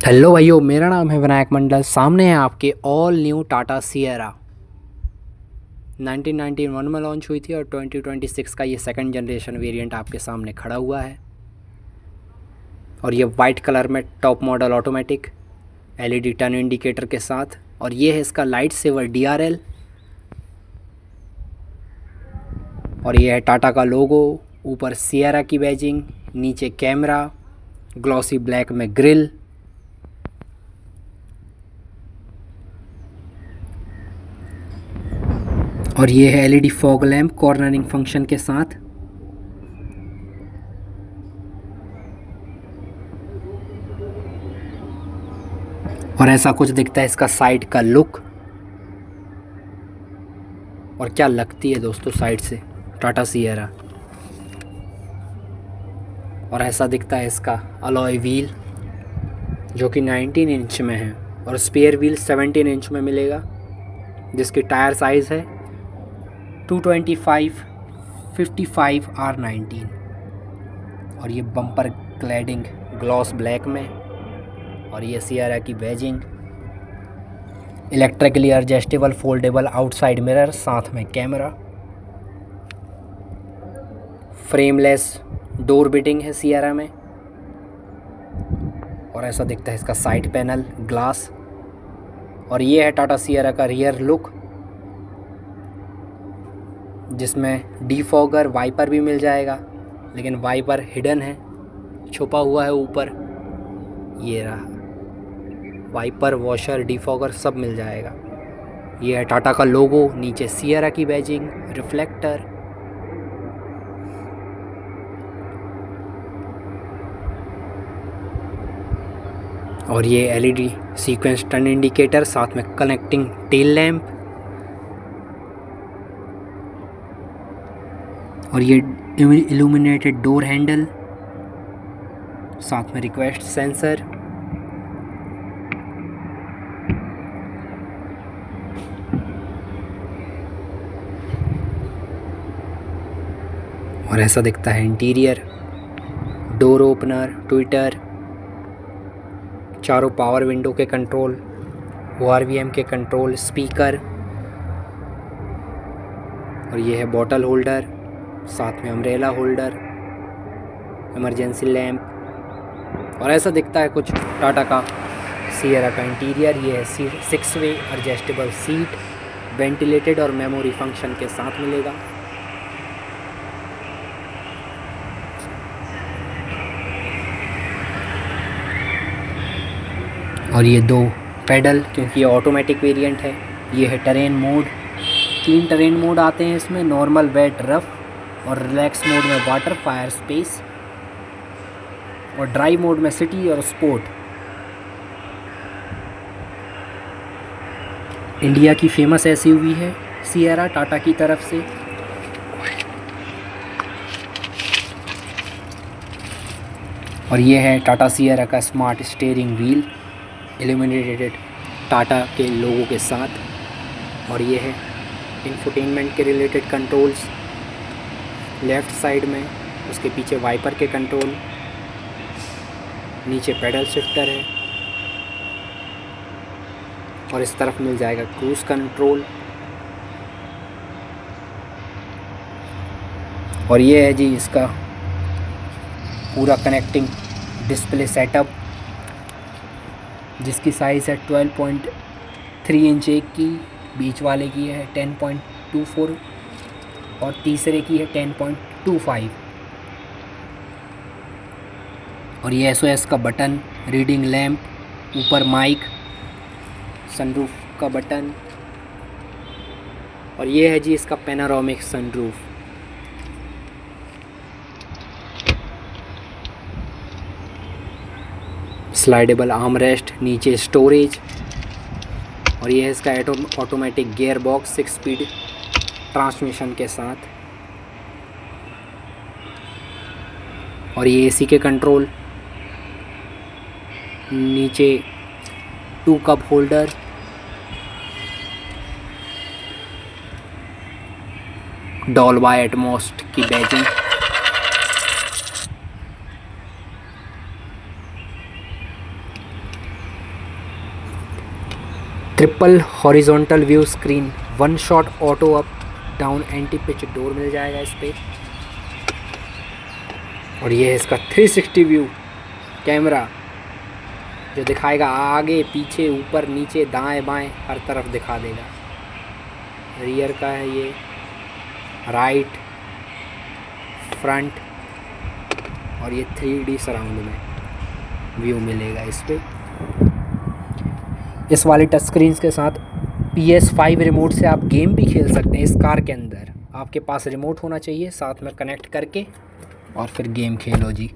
Hello भाइयों, मेरा नाम है विनायक मंडल। सामने है आपके ऑल न्यू टाटा सिएरा। 1991 में लॉन्च हुई थी और 2026 का ये सेकंड जनरेशन वेरिएंट आपके सामने खड़ा हुआ है। और ये वाइट कलर में top model automatic LED turn indicator के साथ। और ये है इसका लाइट सेवर डीआरएल। और ये है टाटा का लोगो, ऊपर सिएरा की बैजिंग, नीचे कैमरा, ग्लॉसी ब्लैक में ग्रिल। और ये है LED fog lamp cornering function के साथ। और ऐसा कुछ दिखता है इसका साइड का लुक। और क्या लगती है दोस्तों साइड से टाटा सिएरा। और ऐसा दिखता है इसका अलॉय व्हील, जो कि 19 इंच में है। और स्पेयर व्हील 17 इंच में मिलेगा, जिसकी टायर साइज़ है 225 55 R19। और ये बम्पर क्लैडिंग ग्लॉस ब्लैक में। और ये सिएरा की badging, electrically adjustable foldable outside mirror, साथ में कैमरा, फ्रेमलेस डोर बिटिंग है सिएरा में। और ऐसा दिखता है इसका साइड पैनल ग्लास। और ये है टाटा सिएरा का रियर लुक, जिसमें डिफॉगर वाइपर भी मिल जाएगा, लेकिन वाइपर हिडन है, छुपा हुआ है ऊपर। ये रहा वाइपर, वॉशर, डिफॉगर सब मिल जाएगा। ये है टाटा का लोगो, नीचे सिएरा की बैजिंग, रिफ्लेक्टर। और ये एलईडी सीक्वेंस टर्न इंडिकेटर, साथ में कनेक्टिंग टेल लैम्प। और ये इल्यूमिनेटेड डोर हैंडल, साथ में रिक्वेस्ट सेंसर। और ऐसा दिखता है इंटीरियर, डोर ओपनर, ट्विटर, चारों पावर विंडो के कंट्रोल, ORVM के कंट्रोल, स्पीकर। और ये है बॉटल होल्डर, साथ में अम्ब्रेला होल्डर, इमरजेंसी लैम्प। और ऐसा दिखता है कुछ टाटा का सिएरा का इंटीरियर। ये है 6 वे एडजस्टेबल सीट, वेंटिलेटेड और मेमोरी फंक्शन के साथ मिलेगा। और ये 2 पेडल, क्योंकि ये ऑटोमेटिक वेरिएंट है। ये है टेरेन मोड, 3 टेरेन मोड आते हैं इसमें, नॉर्मल, वेट, रफ। और रिलैक्स मोड में वाटर, फायर, स्पेस। और ड्राइव मोड में सिटी और स्पोर्ट। इंडिया की फेमस एसयूवी है सिएरा टाटा की तरफ से। और ये है टाटा सिएरा का smart steering wheel, illuminated Tata के लोगों के साथ। और ये है इंफोटेनमेंट के रिलेटेड कंट्रोल्स लेफ़्ट साइड में, उसके पीछे वाइपर के कंट्रोल, नीचे पेडल शिफ्टर है। और इस तरफ मिल जाएगा क्रूज़ कंट्रोल। और ये है जी इसका पूरा कनेक्टिंग डिस्प्ले सेटअप, जिसकी साइज़ है 12.3 इंच एक की, बीच वाले की है 10.24 और तीसरे की है 10.25। और ये SOS का बटन, रीडिंग लैम्प, ऊपर माइक, सनरूफ का बटन। और ये है जी इसका panoramic sunroof. Slidable arm rest, नीचे स्टोरेज। और ये है इसका automatic gear box 6 speed transmission के साथ। और ये AC के कंट्रोल, नीचे 2 कप होल्डर, डॉल्बी एटमॉस की badging. Triple horizontal view screen, one shot auto up down anti pinch door मिल जाएगा इस पर। और ये है इसका 360 व्यू कैमरा जो दिखाएगा आगे पीछे ऊपर नीचे दाएं बाएं हर तरफ दिखा देगा। रियर का है ये, राइट, फ्रंट, और ये 3D सराउंड में व्यू मिलेगा इस पर। इस वाले टच स्क्रीन के साथ PS5 रिमोट से आप गेम भी खेल सकते हैं। इस कार के अंदर आपके पास रिमोट होना चाहिए, साथ में कनेक्ट करके और फिर गेम खेलो जी।